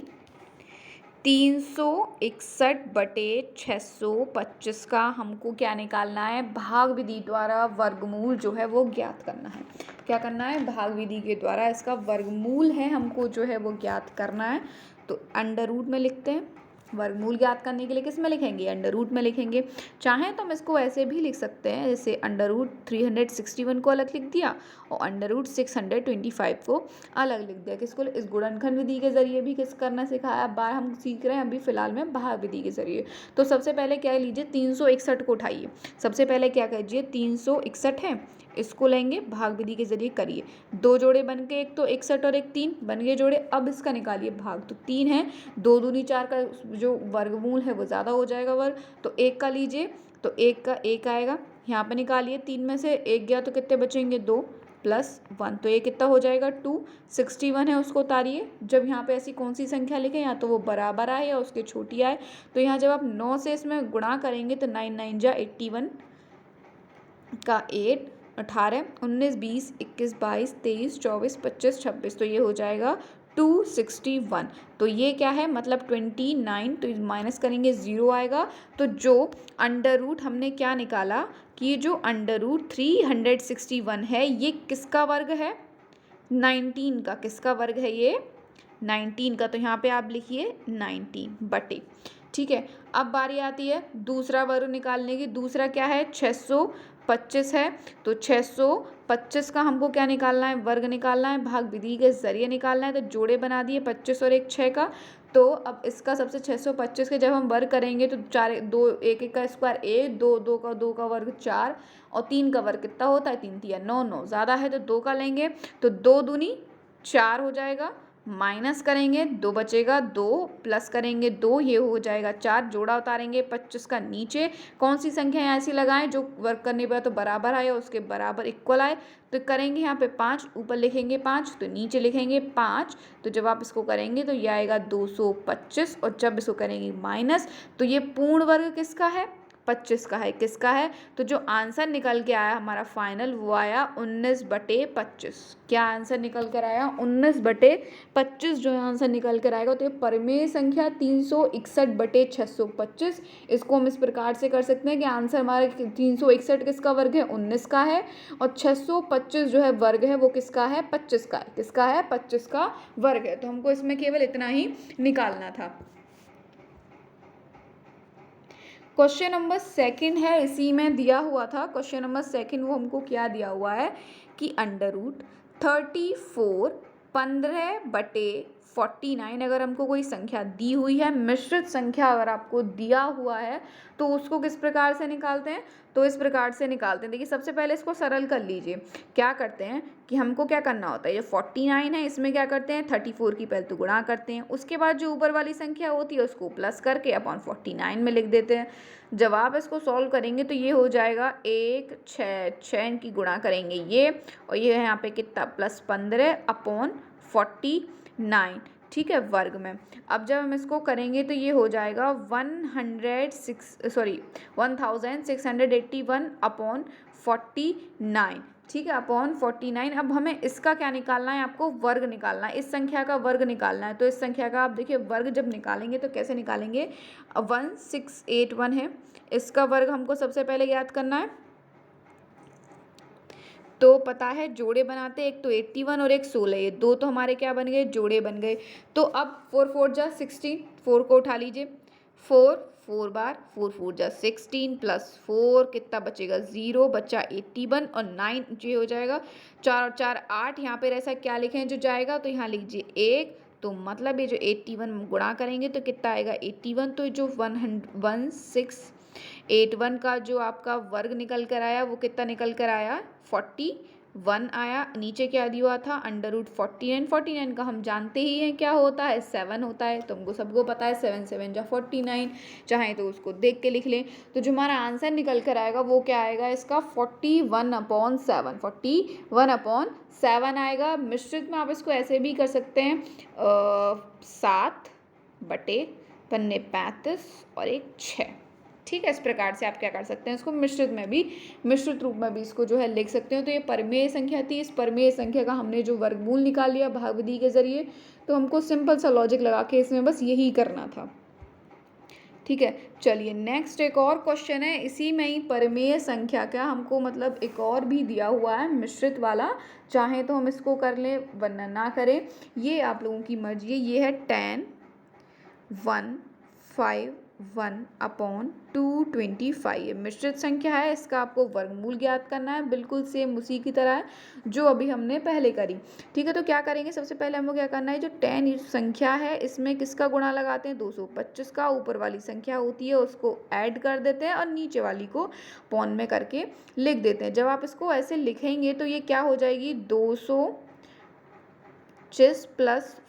361/625 का हमको क्या निकालना है, भाग विधि द्वारा वर्गमूल जो है वो ज्ञात करना है। क्या करना है, भाग विधि के द्वारा इसका वर्गमूल है हमको जो है वो ज्ञात करना है। तो अंडर रूट में लिखते हैं। वर्गमूल ज्ञात करने के लिए किस में लिखेंगे, अंडर रूट में लिखेंगे। चाहें तो हम इसको ऐसे भी लिख सकते हैं, जैसे अंडर रूट 361 को अलग लिख दिया और अंडर रूट 625 को अलग लिख दिया। किसको, इस गुणनखंड विधि के जरिए भी किस करना सिखाया, अब बार हम सीख रहे हैं अभी फिलहाल में भाग विधि के जरिए। तो सबसे पहले क्या लीजिए, 361 को उठाइए। सबसे पहले क्या कीजिए, 361 है, इसको लेंगे, भाग विधि के जरिए करिए। दो जोड़े बन के, एक तो 61 और एक 3 बन गए जोड़े। अब इसका निकालिए भाग, तो 3 है, 2 दूनी 4 का जो वर्गमूल है वो ज़्यादा हो जाएगा वर्ग, तो 1 का लीजिए, तो 1 का 1 आएगा। यहाँ पे निकालिए, 3 में से 1 गया तो कितने बचेंगे 2 + 1, तो ये कितना हो जाएगा 2। 61 है, उसको उतारिए। जब यहाँ पे ऐसी कौन सी संख्या लिखें, या तो वो बराबर आए या उसके छोटी आए। तो यहाँ जब आप 9 से इसमें गुणा करेंगे तो 9 9 जा 81 का 8 18 19 20 21 22 23 24 25 26, तो ये हो जाएगा 261। तो ये क्या है, मतलब 29, तो माइनस करेंगे 0 आएगा। तो जो अंडर रूट हमने क्या निकाला कि ये जो अंडर रूट 361 है ये किसका वर्ग है, 19 का। किसका वर्ग है ये, 19 का। तो यहाँ पे आप लिखिए 19 बटे, ठीक है। अब बारी आती है दूसरा वर्ग निकालने की। दूसरा क्या है, 625 है, तो 625 का हमको क्या निकालना है, वर्ग निकालना है, भाग विधि के जरिए निकालना है। तो जोड़े बना दिए 25 और एक 6 का। तो अब इसका सबसे 625 के जब हम वर्ग करेंगे तो 4 2 1 1 का स्क्वायर 1, 2 2 का 2 का वर्ग 4, और 3 का वर्ग कितना होता है, 3 3 9 9, ज़्यादा है तो 2 का लेंगे, तो 2 दूनी 4 हो जाएगा। माइनस करेंगे 2 बचेगा, 2 प्लस करेंगे 2, ये हो जाएगा 4। जोड़ा उतारेंगे 25 का नीचे। कौन सी संख्या ऐसी लगाएं जो वर्क करने पर तो बराबर आए और उसके बराबर इक्वल आए। तो करेंगे यहाँ पे 5, ऊपर लिखेंगे 5 तो नीचे लिखेंगे 5। तो जब आप इसको करेंगे तो ये आएगा 225, और जब इसको करेंगे माइनस, तो ये पूर्ण वर्ग किसका है, 25 का है। किसका है, तो जो आंसर निकल के आया हमारा फाइनल वो आया 19/25। क्या आंसर निकल कर आया, 19/25 जो आंसर निकल कर आएगा। तो ये परिमेय संख्या 361/625। इसको हम इस प्रकार से कर सकते हैं कि आंसर हमारा 361 किसका वर्ग है, 19 का है, और 625 जो है वर्ग है वो किसका है, 25 का है। किसका है, 25 का वर्ग है। तो हमको इसमें केवल इतना ही निकालना था। क्वेश्चन नंबर सेकंड है, इसी में दिया हुआ था क्वेश्चन नंबर सेकंड। वो हमको क्या दिया हुआ है कि अंडर रूट 34 15/49 अगर हमको कोई संख्या दी हुई है, मिश्रित संख्या अगर आपको दिया हुआ है, तो उसको किस प्रकार से निकालते हैं? तो इस प्रकार से निकालते हैं। देखिए सबसे पहले इसको सरल कर लीजिए। क्या करते हैं कि हमको क्या करना होता है, ये 49 है, इसमें क्या करते हैं 34 की पहले तो गुणा करते हैं, उसके बाद जो ऊपर वाली संख्या होती है उसको प्लस करके अपॉन 49 में लिख देते हैं। जब आप इसको सॉल्व करेंगे तो ये हो जाएगा 1 6 6 इनकी गुणा करेंगे ये, और ये है यहाँ पे कितना +15/49, ठीक है, वर्ग में। अब जब हम इसको करेंगे तो ये हो जाएगा 1681/49, ठीक है, अपॉन 49। अब हमें इसका क्या निकालना है, आपको वर्ग निकालना है, इस संख्या का वर्ग निकालना है। तो इस संख्या का आप देखिए वर्ग जब निकालेंगे तो कैसे निकालेंगे, 1681 है, इसका वर्ग हमको सबसे पहले याद करना है। तो पता है जोड़े बनाते, एक तो 81 और एक 16, ये दो तो हमारे क्या बन गए, जोड़े बन गए। तो अब 4 4 जा 16, 4 को उठा लीजिए, 4 4 बार 4 4 जा 16 प्लस 4 कितना बचेगा 0, बचा 81 और 9 जो हो जाएगा 4 और 4 8, यहाँ पर ऐसा क्या लिखें जो जाएगा, तो यहाँ लीजिए 1, तो मतलब ये जो 81 गुणा करेंगे तो कितना आएगा 81, तो जो 1681 का जो आपका वर्ग निकल कर आया वो कितना निकल कर आया 41 आया। नीचे क्या दिया हुआ था √49, 49 का हम जानते ही हैं क्या होता है 7 होता है, तुमको सबको पता है 7 7 जा 49, चाहे तो उसको देख के लिख लें। तो जो हमारा आंसर निकल कर आएगा वो क्या आएगा इसका 41/7, 41/7 आएगा। मिश्रित में आप इसको ऐसे भी कर सकते हैं 7/35 और 1 6, ठीक है। इस प्रकार से आप क्या कर सकते हैं, इसको मिश्रित रूप में भी इसको जो है लिख सकते हो। तो ये परिमेय संख्या थी, इस परिमेय संख्या का हमने जो वर्गमूल निकाल लिया भागविधि के जरिए, तो हमको सिंपल सा लॉजिक लगा के इसमें बस यही करना था, ठीक है। चलिए नेक्स्ट एक और क्वेश्चन है, इसी में ही परिमेय संख्या का हमको मतलब एक और भी दिया हुआ है मिश्रित वाला, चाहे तो हम इसको कर लें वरना ना करें, ये आप लोगों की मर्जी है। ये है 10 151/225, मिश्रित संख्या है, इसका आपको वर्गमूल ज्ञात करना है, बिल्कुल सेम उसी की तरह है जो अभी हमने पहले करी, ठीक है। तो क्या करेंगे, सबसे पहले हमको क्या करना है, जो 10 संख्या है इसमें किसका गुणा लगाते हैं 225 का, ऊपर वाली संख्या होती है उसको ऐड कर देते हैं और नीचे वाली को पौन में करके लिख देते हैं। जब आप इसको ऐसे लिखेंगे तो ये क्या हो जाएगी 225 +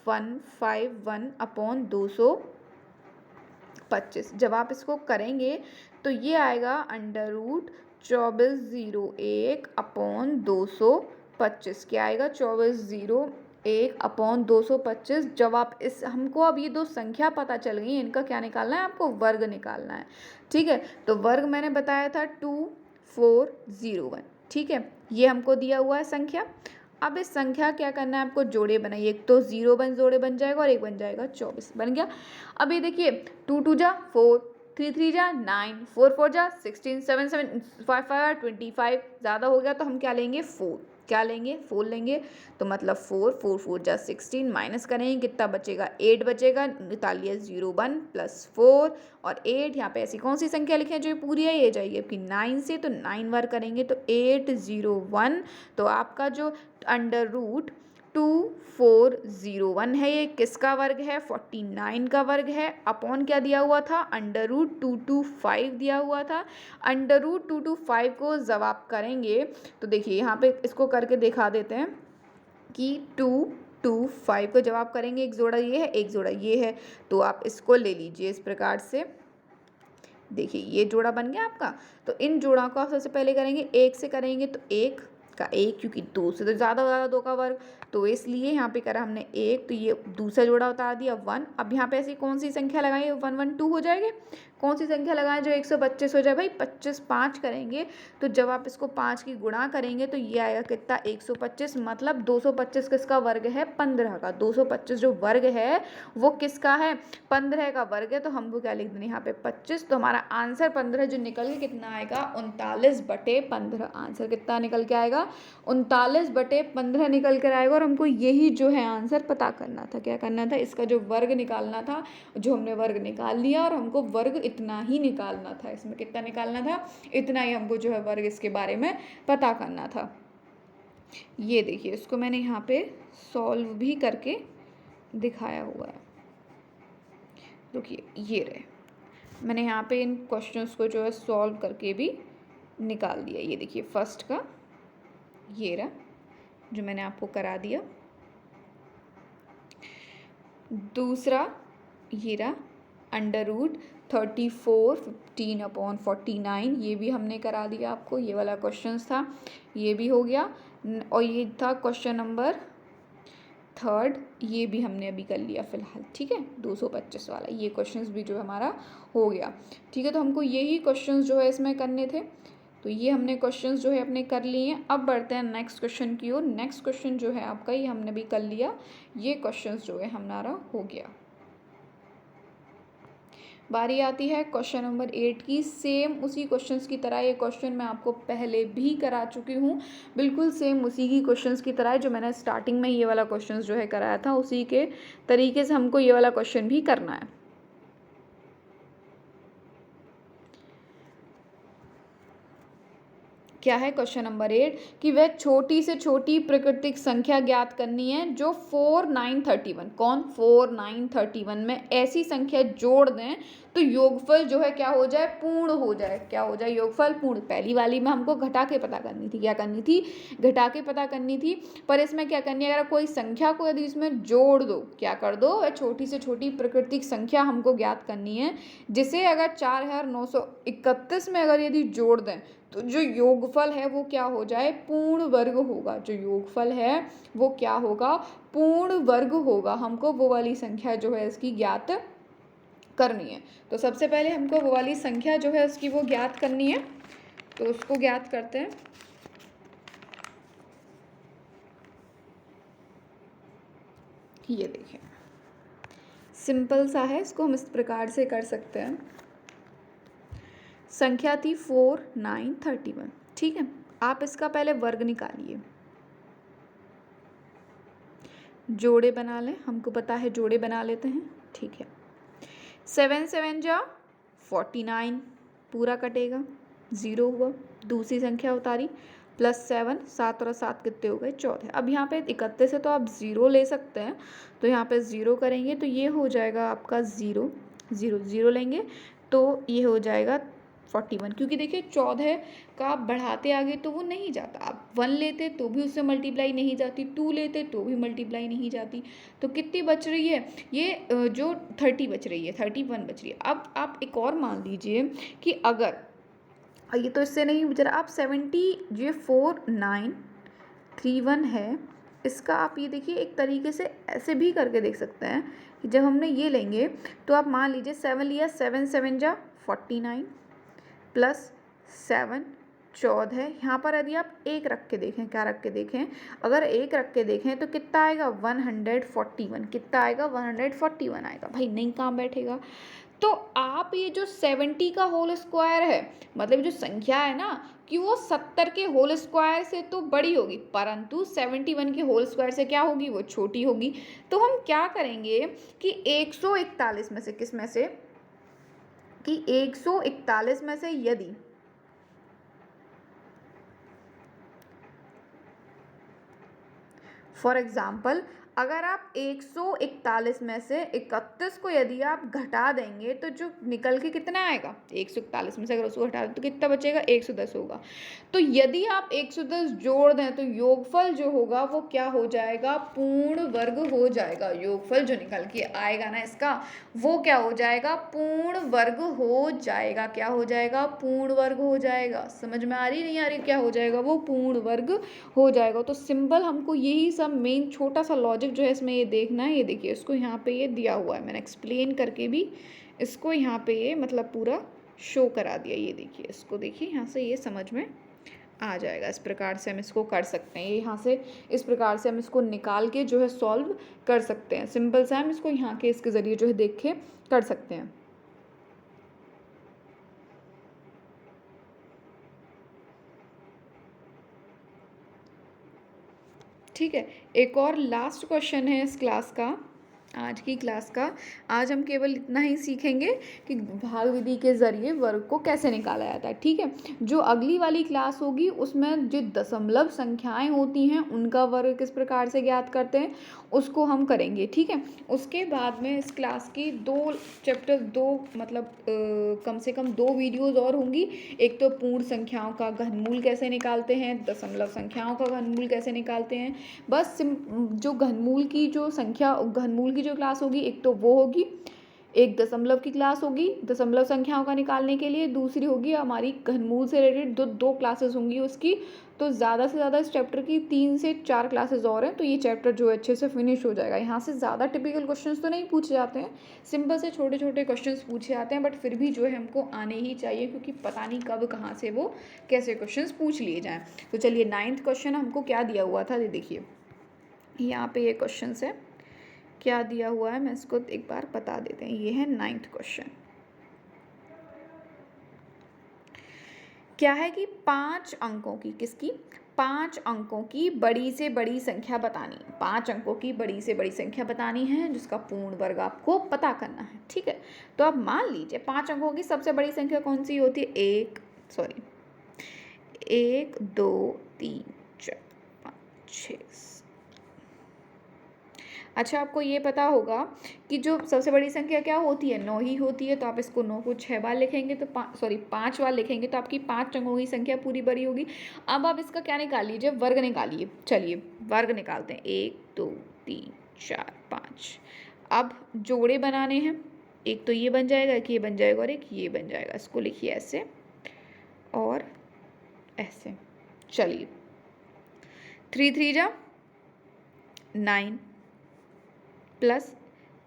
151/225। जब आप इसको करेंगे तो ये आएगा √2401/225, क्या आएगा 2401/225। जब आप इस हमको अब ये दो संख्या पता चल गई, इनका क्या निकालना है, आपको वर्ग निकालना है, ठीक है। तो वर्ग मैंने बताया था 2401, ठीक है, ये हमको दिया हुआ है संख्या। अब इस संख्या क्या करना है, आपको जोड़े बनाइए, एक तो 0 जोड़े बन जाएगा और एक बन जाएगा 24, बन गया। अब ये देखिए 2 2 जा 4, 3 3 जा 9, 4 4 जा 16, 7 7 5 5 25, ज़्यादा हो गया तो हम क्या लेंगे 4, क्या लेंगे 4 लेंगे, तो मतलब 4 4 4 जा 16, माइनस करेंगे कितना बचेगा 8 बचेगा, निकालिए 01 + 4 और 8, यहाँ पे ऐसी कौन सी संख्या लिखें जो ये पूरी है, ये जाएगी आपकी 9 से, तो 9 बार करेंगे तो 801, तो आपका जो √2401 है ये किसका वर्ग है 49 का वर्ग है, अपॉन क्या दिया हुआ था √225 दिया हुआ था। √225 को जब आप करेंगे तो देखिए यहाँ पे इसको करके दिखा देते हैं कि 225 को जब आप करेंगे, एक जोड़ा ये है एक जोड़ा ये है, तो आप इसको ले लीजिए इस प्रकार से, देखिए ये जोड़ा बन गया आपका। तो इन जोड़ा को आप सबसे पहले करेंगे, एक से करेंगे तो 1 का 1, क्योंकि 2 से तो ज़्यादा 2 का वर्ग, तो इसलिए यहाँ पे करा हमने 1, तो ये दूसरा जोड़ा उतार दिया 1। अब यहाँ पे ऐसी कौन सी संख्या लगाएंगे 112 हो जाएंगे, कौन सी संख्या लगाएं जो 125 हो जाए भाई, 25 5 करेंगे, तो जब आप इसको 5 की गुणा करेंगे तो ये आएगा कितना 125, मतलब 225 किसका वर्ग है 15 का, 225 जो वर्ग है वो किसका है 15 का वर्ग है, तो हमको क्या लिख देना यहाँ पे 25, तो हमारा आंसर 15 जो निकल के कितना आएगा 39/15, आंसर कितना निकल के आएगा 39/15 निकल कर आएगा। और हमको यही जो है आंसर पता करना था। क्या करना था, इसका जो वर्ग निकालना था, जो हमने वर्ग निकाल लिया और हमको वर्ग इतना ही निकालना था। इसमें कितना निकालना था, इतना ही हमको जो है वर्ग इसके बारे में पता करना था। ये देखिए, इसको मैंने यहाँ पे सॉल्व भी करके दिखाया हुआ है। देखिए ये रहे, मैंने यहाँ पे इन क्वेश्चंस को जो है सॉल्व करके भी निकाल दिया। ये देखिए फर्स्ट का ये रहा जो मैंने आपको करा दिया। दूसरा ये रहा √34 15/49, ये भी हमने करा दिया आपको, ये वाला क्वेश्चन था, ये भी हो गया। और ये था क्वेश्चन नंबर 3, ये भी हमने अभी कर लिया फ़िलहाल, ठीक है। 225 वाला ये क्वेश्चंस भी जो हमारा हो गया, ठीक है। तो हमको यही क्वेश्चंस जो है इसमें करने थे, तो ये हमने क्वेश्चंस जो है अपने कर लिए हैं। अब बढ़ते हैं नेक्स्ट क्वेश्चन की ओर। नेक्स्ट क्वेश्चन जो है आपका, ये हमने भी कर लिया, ये क्वेश्चंस जो है हमारा हो गया। बारी आती है क्वेश्चन नंबर 8 की। सेम उसी क्वेश्चंस की तरह, ये क्वेश्चन मैं आपको पहले भी करा चुकी हूँ, बिल्कुल सेम उसी की क्वेश्चंस की तरह जो मैंने स्टार्टिंग में ये वाला क्वेश्चंस जो है कराया था, उसी के तरीके से हमको ये वाला क्वेश्चन भी करना है। क्या है क्वेश्चन नंबर 8 कि वह छोटी से छोटी प्राकृतिक संख्या ज्ञात करनी है जो 4, 9, 31, कौन 4, 9, 31 में ऐसी संख्या जोड़ दें तो योगफल जो है क्या हो जाए, पूर्ण हो जाए। क्या हो जाए, योगफल पूर्ण। पहली वाली में हमको घटा के पता करनी थी, क्या करनी थी, घटा के पता करनी थी। पर इसमें क्या करनी है, अगर कोई संख्या को यदि इसमें जोड़ दो, क्या कर दो, वह छोटी से छोटी प्राकृतिक संख्या हमको ज्ञात करनी है, जिसे अगर 4931 में अगर यदि जोड़ दें तो जो योगफल है वो क्या हो जाए, पूर्ण वर्ग होगा। जो योगफल है वो क्या होगा, पूर्ण वर्ग होगा। हमको वो वाली संख्या जो है इसकी ज्ञात करनी है। तो सबसे पहले हमको वो वाली संख्या जो है उसकी वो ज्ञात करनी है, तो उसको ज्ञात करते हैं। ये देखिए सिंपल सा है, इसको हम इस प्रकार से कर सकते हैं। संख्या थी 4, 9, 31, ठीक है। आप इसका पहले वर्ग निकालिए, जोड़े बना लें, हमको पता है जोड़े बना लेते हैं, ठीक है। 7 7 जा 49, पूरा कटेगा, 0 हुआ। दूसरी संख्या उतारी, +7, 7 और 7 कितने हो गए, 14। अब यहाँ पे 31 है तो आप 0 ले सकते हैं, तो यहाँ पे 0 करेंगे तो ये हो जाएगा आपका 0 0 0 लेंगे तो ये हो जाएगा 41, क्योंकि देखिए 14 का आप बढ़ाते आगे तो वो नहीं जाता, आप 1 लेते तो भी उससे मल्टीप्लाई नहीं जाती, 2 लेते तो भी मल्टीप्लाई नहीं जाती। तो कितनी बच रही है, ये जो 30 बच रही है, 31 बच रही है। अब आप एक और मान लीजिए कि अगर ये तो इससे नहीं बच रहा, आप 70 ये 4931 है, इसका आप ये देखिए एक तरीके से ऐसे भी करके देख सकते हैं कि जब हमने ये लेंगे तो आप मान लीजिए 7 लिया, 7 7 जा 49 +7 14 है। यहाँ पर यदि आप एक रख के देखें, क्या रख के देखें, अगर एक रख के देखें तो कितना आएगा, 141, कितना आएगा, 141 आएगा। भाई नहीं काम बैठेगा। तो आप ये जो 70 का होल स्क्वायर है, मतलब जो संख्या है ना कि वो 70 के होल स्क्वायर से तो बड़ी होगी, परंतु 71 के होल स्क्वायर से क्या होगी, वो छोटी होगी। तो हम क्या करेंगे कि 141 में से, किस में से, कि 141 में से यदि फॉर एग्जाम्पल अगर आप 141 में से 31 को यदि आप घटा देंगे तो जो निकल के कितना आएगा, 141 में से अगर उसको घटा दें तो कितना बचेगा, 110 होगा। तो यदि आप 110 जोड़ दें तो योगफल जो होगा वो क्या हो जाएगा, पूर्ण वर्ग हो जाएगा। योगफल जो निकल के आएगा ना इसका, वो क्या हो जाएगा, पूर्ण वर्ग हो जाएगा। क्या हो जाएगा, पूर्ण वर्ग हो जाएगा। समझ में आ रही नहीं आ रही, क्या हो जाएगा, वो पूर्ण वर्ग हो जाएगा। तो सिंपल हमको यही सब मेन छोटा सा लॉजिक जो है इसमें ये देखना है। ये देखिए इसको यहाँ पे ये दिया हुआ है, मैंने एक्सप्लेन करके भी इसको यहाँ पे ये मतलब पूरा शो करा दिया। ये देखिए, इसको देखिए यहाँ से ये समझ में आ जाएगा। इस प्रकार से हम इसको कर सकते हैं, ये यहाँ से इस प्रकार से हम इसको निकाल के जो है सॉल्व कर सकते हैं। सिंपल सा हम इसको यहाँ के इसके ज़रिए जो है देख के कर सकते हैं। ठीक है, एक और लास्ट क्वेश्चन है इस क्लास का, आज की क्लास का। आज हम केवल इतना ही सीखेंगे कि भाग विधि के ज़रिए वर्ग को कैसे निकाला जाता है। ठीक है, जो अगली वाली क्लास होगी उसमें जो दशमलव संख्याएं होती हैं उनका वर्ग किस प्रकार से ज्ञात करते हैं उसको हम करेंगे। ठीक है, उसके बाद में इस क्लास की दो मतलब कम से कम 2 वीडियोज़ और होंगी। एक तो पूर्ण संख्याओं का घनमूल कैसे निकालते हैं, दशमलव संख्याओं का घनमूल कैसे निकालते हैं। बस जो घनमूल की जो क्लास होगी, एक तो वो होगी, एक दशमलव की क्लास होगी दशमलव संख्याओं का निकालने के लिए, दूसरी होगी हमारी घनमूल से रिलेटेड दो क्लासेस होंगी उसकी। तो ज़्यादा से ज़्यादा इस चैप्टर की 3 से 4 क्लासेस और हैं, तो ये चैप्टर जो है अच्छे से फिनिश हो जाएगा। यहाँ से ज़्यादा टिपिकल क्वेश्चंस तो नहीं पूछे जाते हैं, सिंपल से छोटे छोटे क्वेश्चंस पूछे जाते हैं, बट फिर भी जो है हमको आने ही चाहिए, क्योंकि पता नहीं कब कहाँ से वो कैसे क्वेश्चंस पूछ लिए जाएँ। तो चलिए 9th क्वेश्चन हमको क्या दिया हुआ था, ये देखिए यहाँ पे ये क्वेश्चन है, क्या दिया हुआ है मैं इसको एक बार बता देते हैं। ये है 9th क्वेश्चन। क्या है कि 5 अंकों की, किसकी, 5 अंकों की बड़ी से बड़ी संख्या बतानी, 5 अंकों की बड़ी से बड़ी संख्या बतानी है जिसका पूर्ण वर्ग आपको पता करना है। ठीक है, तो अब मान लीजिए 5 अंकों की सबसे बड़ी संख्या कौन सी होती है, 1 2 3 4 5 6। अच्छा, आपको ये पता होगा कि जो सबसे बड़ी संख्या क्या होती है, 9 ही होती है। तो आप इसको 9 को 6 बार लिखेंगे तो 5 बार लिखेंगे तो आपकी 5 अंकों की संख्या पूरी बड़ी होगी। अब आप इसका क्या निकाल लीजिए, वर्ग निकालिए। चलिए वर्ग निकालते हैं, 1 2 3 4 5। अब जोड़े बनाने हैं, एक तो ये बन जाएगा, एक ये बन जाएगा और एक ये बन जाएगा। इसको लिखिए ऐसे और ऐसे। चलिए 3 3 जा 9 प्लस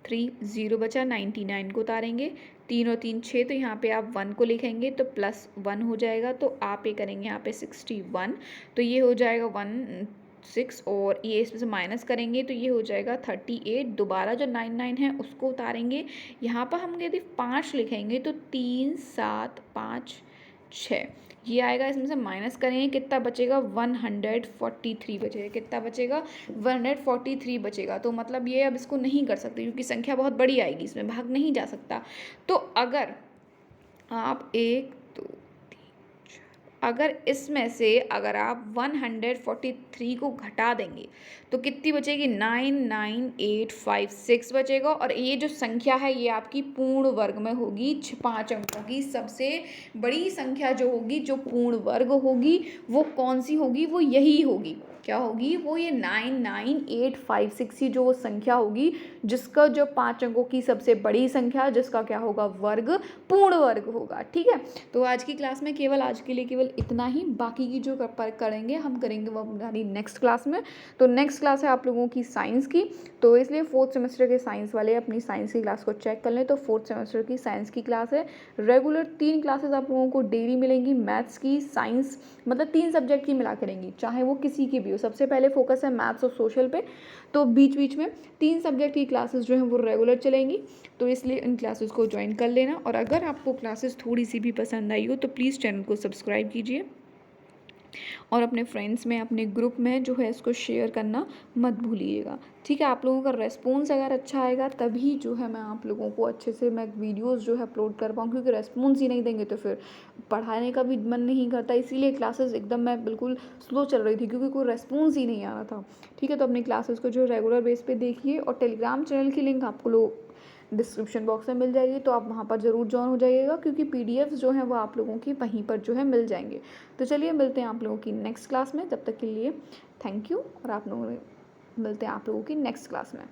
3 0 बचा, 99 को उतारेंगे, 3 और 3 6, तो यहाँ पे आप 1 को लिखेंगे तो प्लस 1 हो जाएगा। तो आप ये करेंगे यहाँ पे 61, तो ये हो जाएगा 16, और ये इसमें से माइनस करेंगे तो ये हो जाएगा 38। दोबारा जो 99 है उसको उतारेंगे, यहाँ पर हम यदि 5 लिखेंगे तो 3 7 5 6 ये आएगा। इसमें से माइनस करेंगे, कितना बचेगा, 143 बचेगा। कितना बचेगा, 143 बचेगा। तो मतलब ये अब इसको नहीं कर सकते क्योंकि संख्या बहुत बड़ी आएगी, इसमें भाग नहीं जा सकता। तो अगर आप 1 2 3 4, अगर इसमें से अगर आप 143 को घटा देंगे तो कितनी बचेगी, 99856 बचेगा। और ये जो संख्या है ये आपकी पूर्ण वर्ग में होगी। 5 अंकों की सबसे बड़ी संख्या जो होगी, जो पूर्ण वर्ग होगी, वो कौन सी होगी, वो यही होगी। क्या होगी, वो ये 99856 ही जो वो संख्या होगी जिसका जो 5 अंकों की सबसे बड़ी संख्या, जिसका क्या होगा, वर्ग पूर्ण वर्ग होगा। ठीक है, तो आज की क्लास में केवल आज के लिए केवल इतना ही। बाकी की जो करेंगे हम करेंगे वो हमारी नेक्स्ट क्लास में। तो नेक्स्ट क्लास है आप लोगों की साइंस की, तो इसलिए 4th सेमेस्टर के साइंस वाले अपनी साइंस की क्लास को चेक कर लें। तो 4th सेमेस्टर की साइंस की क्लास है, रेगुलर 3 क्लासेस आप लोगों को डेली मिलेंगी। मैथ्स की, साइंस, मतलब 3 सब्जेक्ट की मिला करेंगी, चाहे वो किसी की भी हो। सबसे पहले फोकस है मैथ्स और सोशल पे, तो बीच बीच में 3 सब्जेक्ट की क्लासेस जो हैं वो रेगुलर चलेंगी। तो इसलिए इन क्लासेस को ज्वाइन कर लेना। और अगर आपको क्लासेस थोड़ी सी भी पसंद आई हो तो प्लीज़ चैनल को सब्सक्राइब कीजिए और अपने फ्रेंड्स में, अपने ग्रुप में जो है इसको शेयर करना मत भूलिएगा। ठीक है, आप लोगों का रेस्पॉन्स अगर अच्छा आएगा तभी जो है मैं आप लोगों को अच्छे से मैं वीडियोस जो है अपलोड कर पाऊँ, क्योंकि रेस्पॉन्स ही नहीं देंगे तो फिर पढ़ाने का भी मन नहीं करता। इसीलिए क्लासेस एकदम मैं बिल्कुल स्लो चल रही थी क्योंकि कोई रेस्पॉन्स ही नहीं आ रहा था। ठीक है, तो अपनी क्लासेस को जो रेगुलर बेस पे देखिए, और टेलीग्राम चैनल की लिंक आपको लोग डिस्क्रिप्शन बॉक्स में मिल जाएगी, तो आप वहाँ पर ज़रूर ज्वाइन हो जाइएगा, क्योंकि पीडीएफ्स जो हैं वो आप लोगों की वहीं पर जो है मिल जाएंगे। तो चलिए मिलते हैं आप लोगों की नेक्स्ट क्लास में, तब तक के लिए थैंक यू, और आप लोगों मिलते हैं आप लोगों की नेक्स्ट क्लास में।